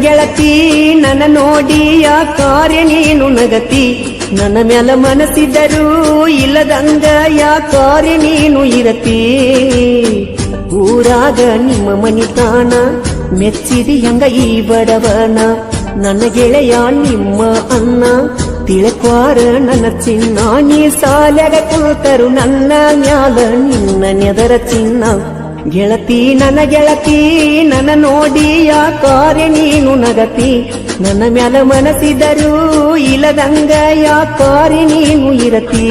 ಗೆಳತಿ ನನ್ನ ನೋಡಿ ಯಾಕಾರೆ ನೀನು ನಗತಿ ನನ್ನ ಮ್ಯಾಲ ಮನಸ್ಸಿದ್ದರೂ ಇಲ್ಲದಂಗ ಯಾಕಾರೆ ನೀನು ಇರತಿ ಊರಾಗ ನಿಮ್ಮ ಮನಿತಾನ ಮೆಚ್ಚಿದಿ ಹಂಗ ಈ ಬಡವನ ನನ್ನ ಗೆಳೆಯ ನಿಮ್ಮ ಅನ್ನ ತಿಳಕ್ವಾರ ನನ್ನ ಚಿನ್ನ ನೀ ಸಾಲ್ಯಾಗ ಕೂತರು ನನ್ನ ಮ್ಯಾಲ ನಿನ್ನ ನೆದರ ಚಿನ್ನ ಗೆಳತಿ ನನ್ನ ನೋಡಿ ಯಾಕಾರೆ ನೀನು ನಗತಿ ನನ್ನ ಮ್ಯಾಲ ಮನಸ್ಸಿದ್ದರೂ ಇಲ್ಲದಂಗ ಯಾಕಾರೆ ನೀನು ಇರತಿ